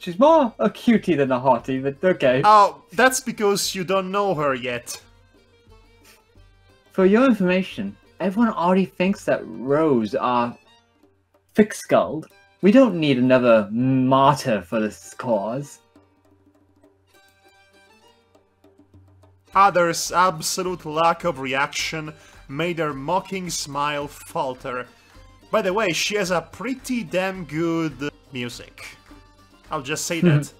She's more a cutie than a hottie, but okay. Oh, that's because you don't know her yet. For your information, everyone already thinks that Rose are thick-skulled. We don't need another martyr for this cause. Others' absolute lack of reaction made her mocking smile falter. By the way, she has a pretty damn good music. I'll just say that.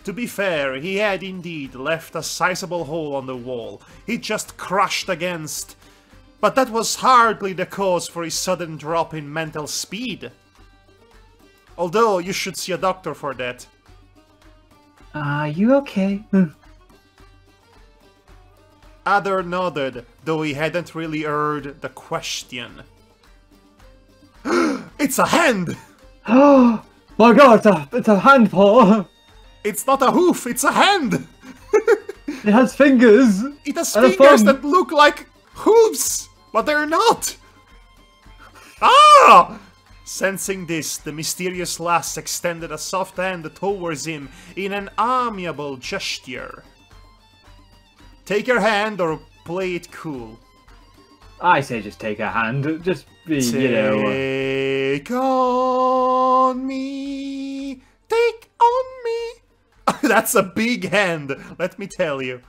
To be fair, he had indeed left a sizable hole on the wall. He just crushed against. But that was hardly the cause for his sudden drop in mental speed. Although, you should see a doctor for that. Are you okay? Other nodded, though he hadn't really heard the question. It's a hand! Oh my god, it's a hand paw! It's not a hoof, it's a hand! It has fingers! It has fingers that look like hooves, but they're not! Ah! Sensing this, the mysterious lass extended a soft hand towards him in an amiable gesture. Take her hand or play it cool. I say just take her hand. Just be, Take on me. Take on me. That's a big hand, let me tell you.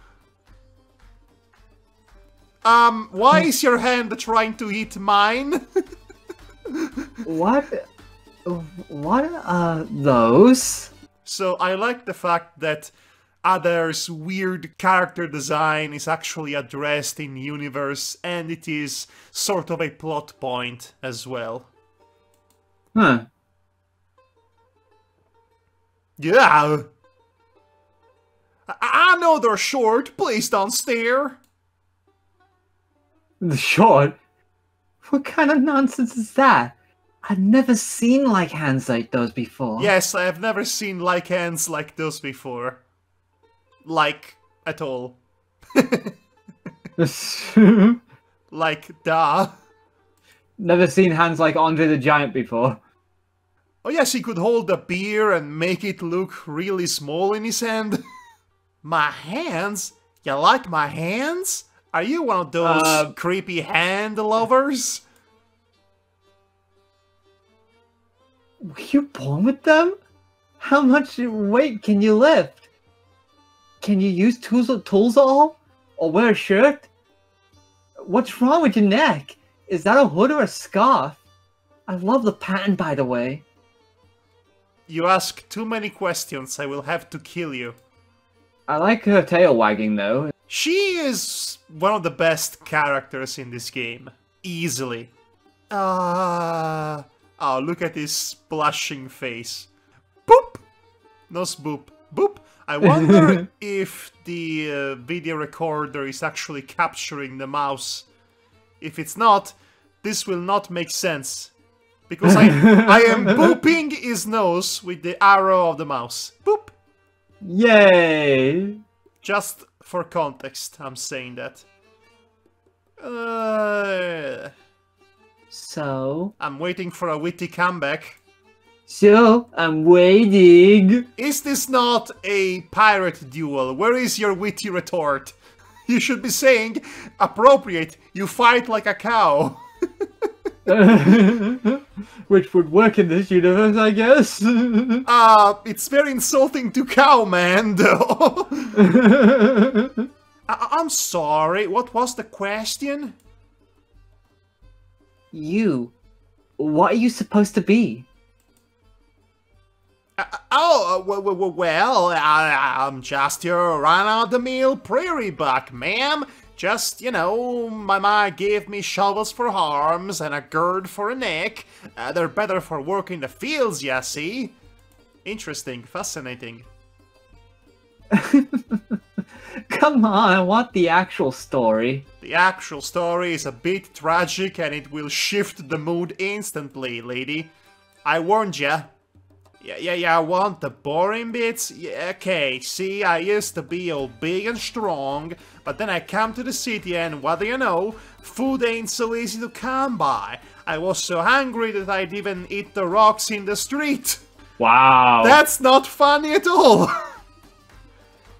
Why is your hand trying to eat mine? What are those? So I like the fact that Adair's weird character design is actually addressed in universe, and it is sort of a plot point as well. Huh. Yeah. I know they're short, please don't stare. The short? What kind of nonsense is that? I've never seen like hands like those before. Yes, I have never seen like hands like those before. Like, at all. Like, duh. Never seen hands like Andre the Giant before. Oh yes, he could hold a beer and make it look really small in his hand. My hands? You like my hands? Are you one of those creepy hand lovers? Were you born with them? How much weight can you lift? Can you use tools at all? Or wear a shirt? What's wrong with your neck? Is that a hood or a scarf? I love the pattern, by the way. You ask too many questions, I will have to kill you. I like her tail wagging, though. She is one of the best characters in this game. Easily. Oh, look at his blushing face. Boop! No spoop. Boop! I wonder if the video recorder is actually capturing the mouse. If it's not, this will not make sense. Because I am booping his nose with the arrow of the mouse. Boop! Yay! Just for context, I'm saying that. So? I'm waiting for a witty comeback. So, I'm waiting. Is this not a pirate duel? Where is your witty retort? You should be saying, appropriate, you fight like a cow. Which would work in this universe, I guess. It's very insulting to cow, man, though. I'm sorry, what was the question? You. What are you supposed to be? Well, I'm just your run-of-the-mill prairie buck, ma'am. Just, you know, my ma gave me shovels for arms and a gird for a neck. They're better for work in the fields, ya see. Interesting, fascinating. Come on, I want the actual story. The actual story is a bit tragic and it will shift the mood instantly, lady. I warned ya. Yeah, I want the boring bits? Yeah, okay, see, I used to be all big and strong, but then I come to the city and what do you know? Food ain't so easy to come by. I was so hungry that I'd even eat the rocks in the street. Wow. That's not funny at all.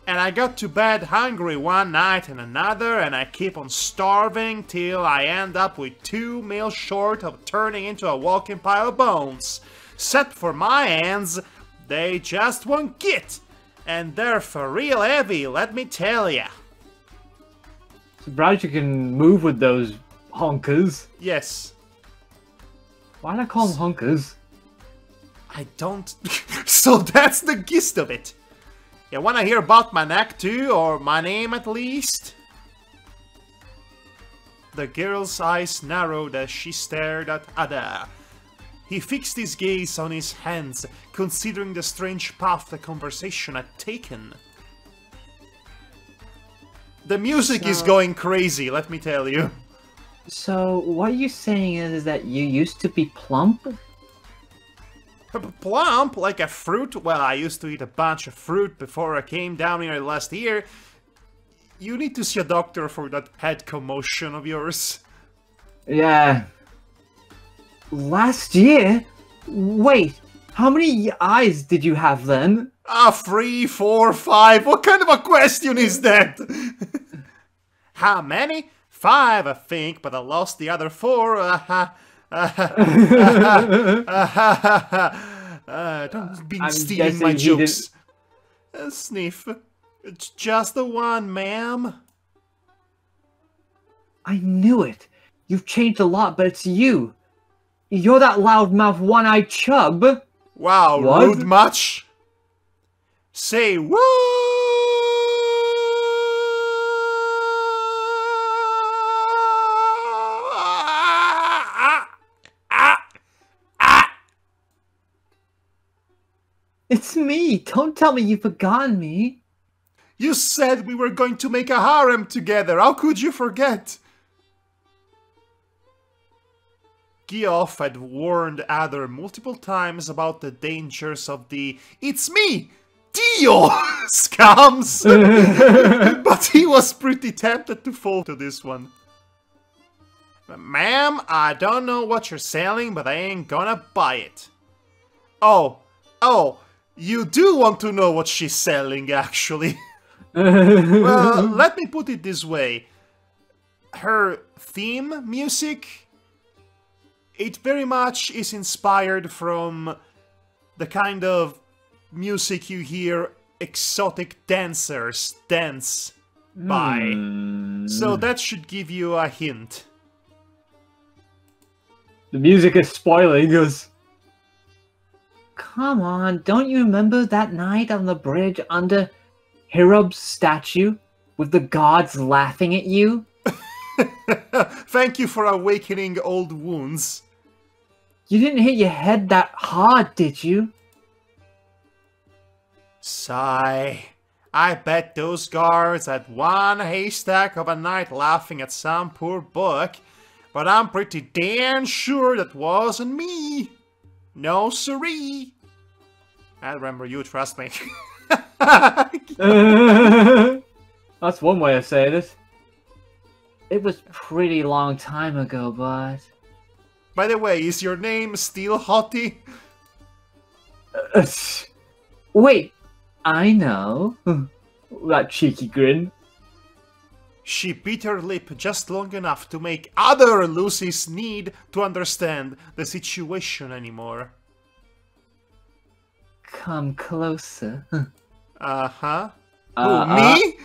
And I got to bed hungry one night and another, and I keep on starving till I end up with 2 meals short of turning into a walking pile of bones. Except for my hands, they just won't get. And they're for real heavy, let me tell ya. Surprised you can move with those honkers. Yes. Why'd I call them honkers? I don't... So that's the gist of it. You wanna hear about my neck too, or my name at least? The girl's eyes narrowed as she stared at Ada. He fixed his gaze on his hands, considering the strange path the conversation had taken. The music is going crazy, let me tell you. So, what you're saying is that you used to be plump? Plump? Like a fruit? Well, I used to eat a bunch of fruit before I came down here last year. You need to see a doctor for that head commotion of yours. Yeah. Last year? Wait, how many eyes did you have then? 3, 4, 5. What kind of a question is that? How many? 5, I think, but I lost the other 4. Don't be stealing my jokes. Sniff. It's just the one, ma'am. I knew it. You've changed a lot, but it's you. You're that loudmouth one-eyed chub. Wow, What? rude much? Say what? It's me. Don't tell me you've forgotten me. You said we were going to make a harem together. How could you forget? Geoff had warned Adder multiple times about the dangers of the "It's me, Dio" scams, but he was pretty tempted to fall to this one. Ma'am, I don't know what you're selling, but I ain't gonna buy it. Oh, you do want to know what she's selling, actually. Well, let me put it this way. Her theme music, it very much is inspired from the kind of music you hear exotic dancers dance by. So that should give you a hint. The music is spoiling us. Come on, don't you remember that night on the bridge under Hirob's statue with the gods laughing at you? Thank you for awakening old wounds. You didn't hit your head that hard, did you? Sigh. I bet those guards had one haystack of a night laughing at some poor book, but I'm pretty damn sure that wasn't me. No siree. I remember you, trust me. That's one way of saying it. It was pretty long time ago, but... By the way, is your name still Hottie? Wait, I know. That cheeky grin. She bit her lip just long enough to make other Lucy's need to understand the situation anymore. Come closer. Uh-huh. Who, me?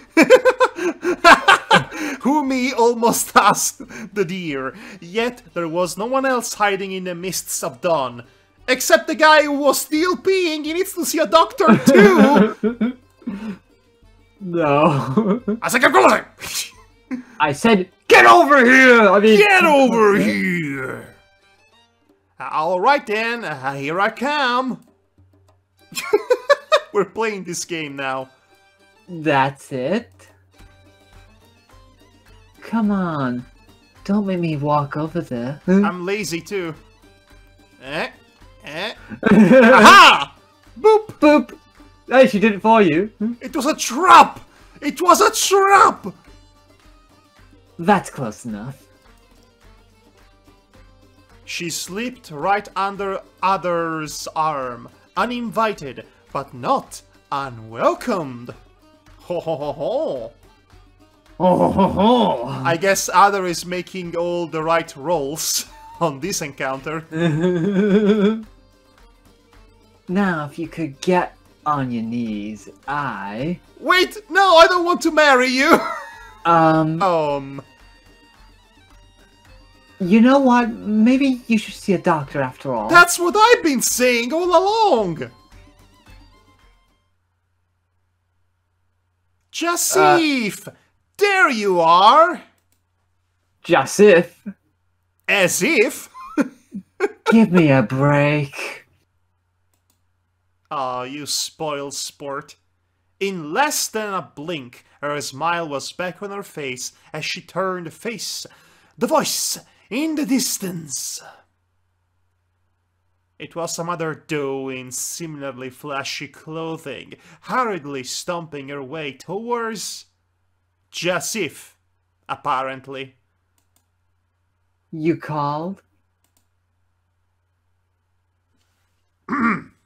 Who, me, almost asked the deer. Yet there was no one else hiding in the mists of dawn. Except the guy who was still peeing. He needs to see a doctor too. No. I said, get closer. I said, get over here! I mean, Get over here! Alright then, here I come. We're playing this game now. That's it. Come on. Don't make me walk over there. I'm lazy too. Aha! Boop! Boop! Hey, she did it for you. It was a trap! It was a trap! That's close enough. She slipped right under Adder's arm Uninvited, but not unwelcomed. Ho ho ho ho. Oh, ho, ho. I guess Adder is making all the right rolls on this encounter. Now, if you could get on your knees, Wait, no, I don't want to marry you! You know what? Maybe you should see a doctor after all. That's what I've been saying all along! JASIF! There you are! JASIF! As if! Give me a break. Ah, you spoiled sport. In less than a blink, her smile was back on her face as she turned to face the voice in the distance. It was some other doe in similarly flashy clothing, hurriedly stomping her way towards JASIF, apparently. You called?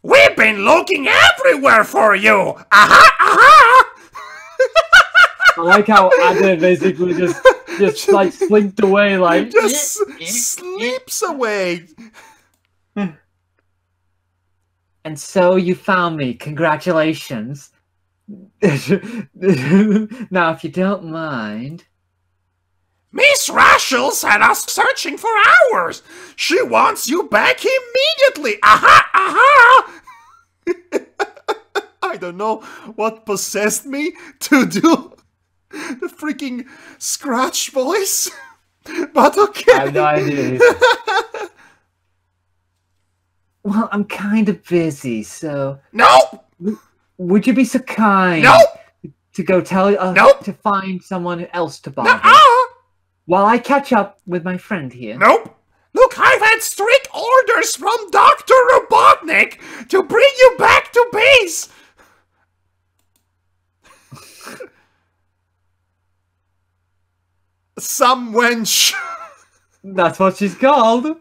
We've been looking everywhere for you! Aha! Aha! I like how Ada basically just like slinked away, like... Just sleeps away! And so you found me. Congratulations. Now, if you don't mind... Miss Rashels had us searching for hours! She wants you back immediately! Aha! Aha! I don't know what possessed me to do the freaking scratch voice, but okay. I have no idea. Well, I'm kind of busy, so... Nope! Would you be so kind Nope! to go tell Nope! to find someone else to bother? Nuh-uh! While I catch up with my friend here. Nope! Look, I've had strict orders from Dr. Robotnik to bring you back to base! Some wench. That's what she's called.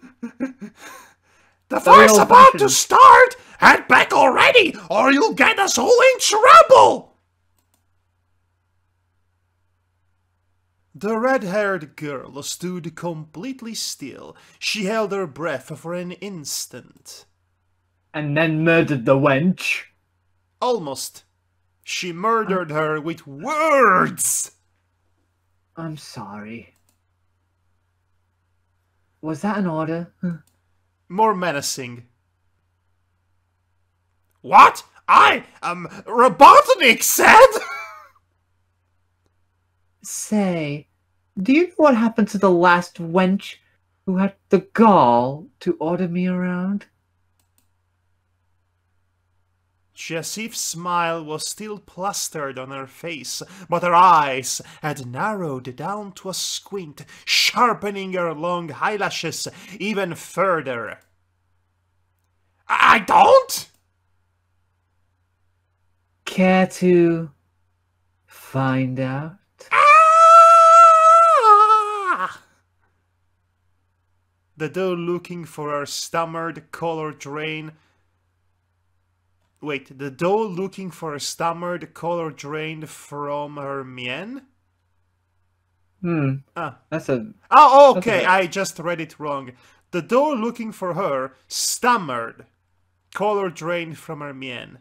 The fight's about to start! Head back already, or you'll get us all in trouble! The red-haired girl stood completely still. She held her breath for an instant. And then murdered the wench. Almost. She murdered her with words! I'm sorry. Was that an order? More menacing. What? Robotnik said? Say, do you know what happened to the last wench who had the gall to order me around? JASIF's smile was still plastered on her face, but her eyes had narrowed down to a squint, sharpening her long eyelashes even further. I don't? Care to find out? Ah! The doe looking for her stammered color drain. Wait, the doe looking for a stammered color drained from her mien? That's a... Oh, okay, I just read it wrong. The doe looking for her stammered color drained from her mien.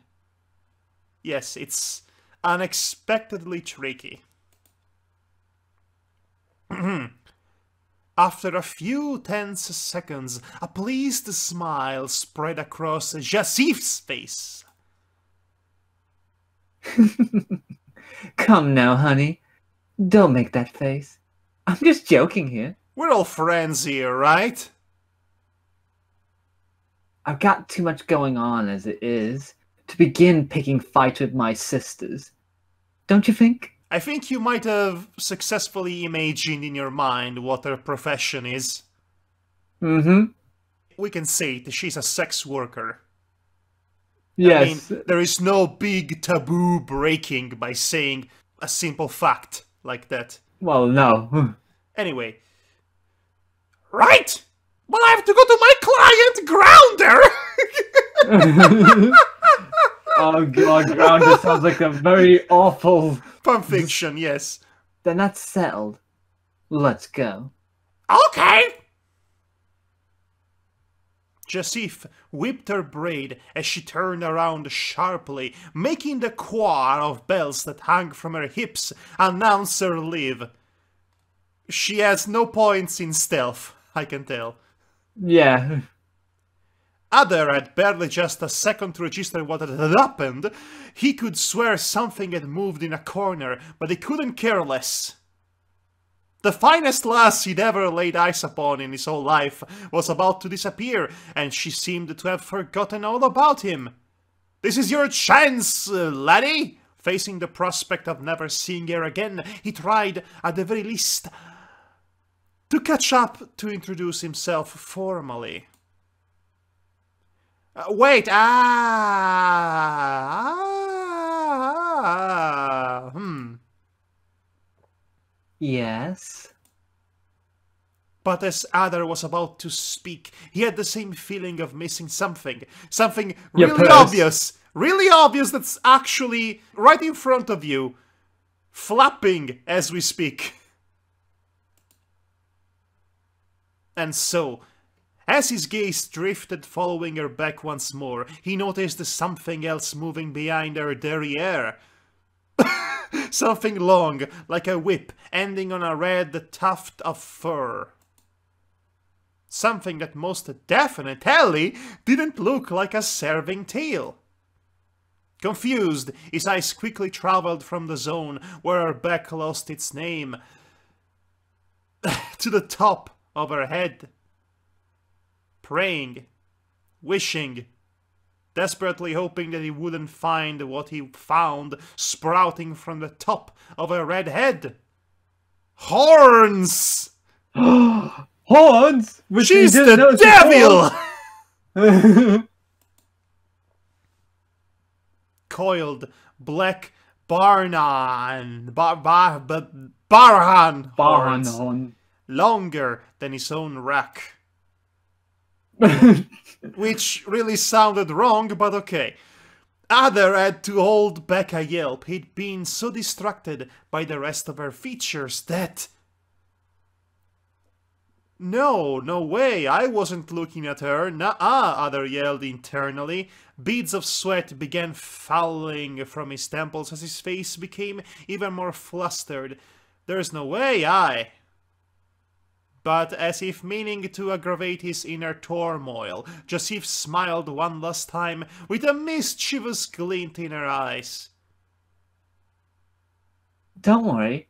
Yes, it's unexpectedly tricky. After a few tense seconds, a pleased smile spread across JASIF's face. Come now, honey. Don't make that face. I'm just joking here. We're all friends here, right? I've got too much going on as it is to begin picking fights with my sisters. Don't you think? I think you might have successfully imagined in your mind what her profession is. Mm-hmm. We can say that she's a sex worker. Yes. I mean, there is no big taboo breaking by saying a simple fact like that. Well, no. Anyway. Right! Well, I have to go to my client, Grounder! Oh god, Grounder sounds like a very awful... Fan fiction, yes. Then that's settled. Let's go. Okay! JASIF whipped her braid as she turned around sharply, making the choir of bells that hung from her hips announce her leave. She has no points in stealth, I can tell. Yeah. Other had barely just a second to register what had happened. He could swear something had moved in a corner, but he couldn't care less. The finest lass he'd ever laid eyes upon in his whole life was about to disappear, and she seemed to have forgotten all about him. "This is your chance, laddie!" Facing the prospect of never seeing her again, he tried, at the very least, to catch up to introduce himself formally. Wait, Yes? But as Adar was about to speak, he had the same feeling of missing something. Something really obvious. Really obvious that's actually right in front of you. Flapping as we speak. And so, as his gaze drifted following her back once more, he noticed something else moving behind her derriere. Something long, like a whip, ending on a red tuft of fur. Something that most definitely didn't look like a serving tail. Confused, his eyes quickly traveled from the zone where her back lost its name to the top of her head. Praying, wishing, desperately hoping that he wouldn't find what he found sprouting from the top of her red head. Horns! Horns? Which She's the devil! Coiled black Barhan horns, longer than his own rack. Which really sounded wrong, but okay. Adar had to hold back a yelp. He'd been so distracted by the rest of her features that... No way, I wasn't looking at her. Nuh-uh, Adar yelled internally. Beads of sweat began falling from his temples as his face became even more flustered. There's no way, But as if meaning to aggravate his inner turmoil, JASIF smiled one last time with a mischievous glint in her eyes. Don't worry,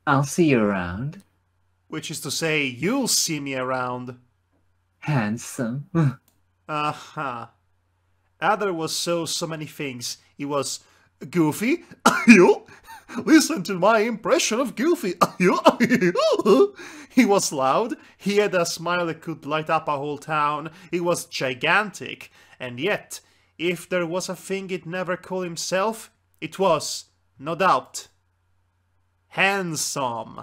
I'll see you around. Which is to say, you'll see me around. Handsome. Aha. Adar was so many things. He was goofy. Listen to my impression of Goofy. He was loud. He had a smile that could light up a whole town. He was gigantic. And yet, if there was a thing he'd never call himself, it was, no doubt, handsome.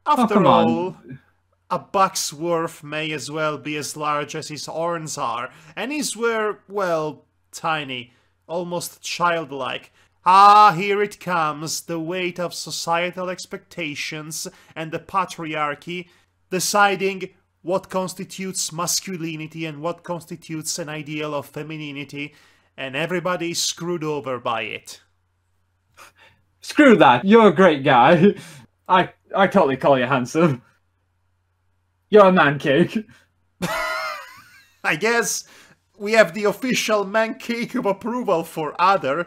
After all, a buck's worth may as well be as large as his horns are, and his were, well, tiny, almost childlike. Ah, here it comes, the weight of societal expectations and the patriarchy deciding what constitutes masculinity and what constitutes an ideal of femininity, and everybody is screwed over by it. Screw that, you're a great guy. I totally call you handsome. You're a man cake. I guess we have the official man cake of approval for Adar.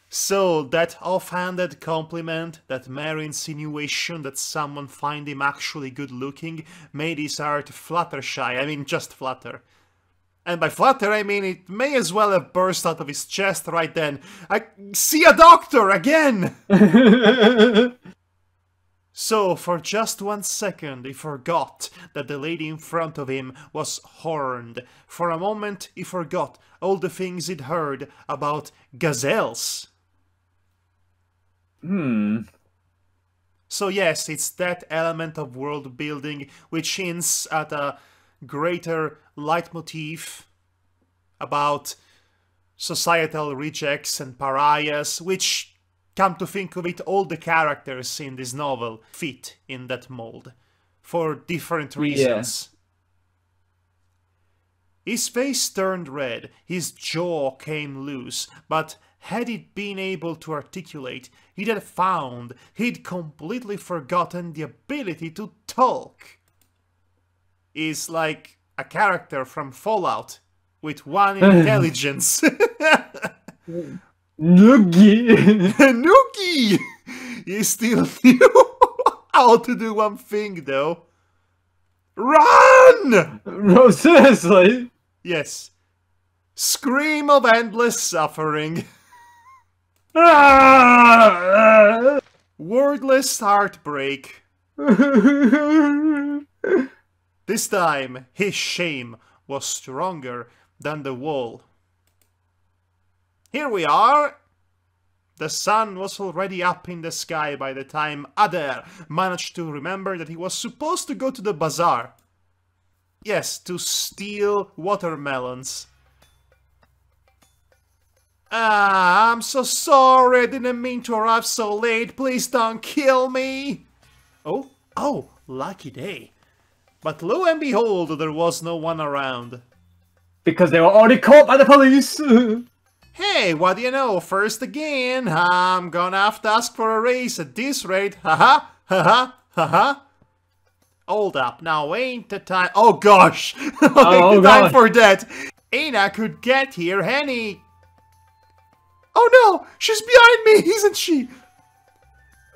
So, that offhanded compliment, that mere insinuation that someone find him actually good looking, made his heart fluttershy. I mean, just flutter. And by flutter, I mean it may as well have burst out of his chest right then. I see a doctor again! So, for just 1 second, he forgot that the lady in front of him was horned. For a moment, he forgot all the things he'd heard about gazelles. So yes, it's that element of world building which hints at a greater leitmotif about societal rejects and pariahs, which, come to think of it, all the characters in this novel fit in that mold, for different reasons. His face turned red, his jaw came loose, but had he been able to articulate, he'd have found he'd completely forgotten the ability to talk. He's like a character from Fallout, with one intelligence. Noogie! Noogie! He still knew how to do one thing, though. Run! No, seriously? Yes. Scream of endless suffering. Wordless heartbreak. This time, his shame was stronger than the wall. Here we are! The sun was already up in the sky by the time Adair managed to remember that he was supposed to go to the bazaar. Yes, to steal watermelons. Ah, I'm so sorry, I didn't mean to arrive so late, please don't kill me! Oh, lucky day. But lo and behold, there was no one around. Because they were already caught by the police! Hey, what do you know, first again, I'm gonna have to ask for a raise at this rate, haha, haha, haha. Hold up, now ain't the time— oh gosh! Ain't the time for that! Aina could get here any— oh no! She's behind me, isn't she?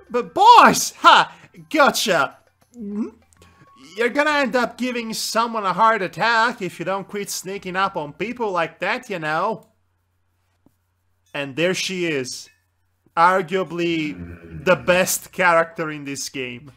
But boys! Ha! Gotcha! You're gonna end up giving someone a heart attack if you don't quit sneaking up on people like that, you know. And there she is. Arguably the best character in this game.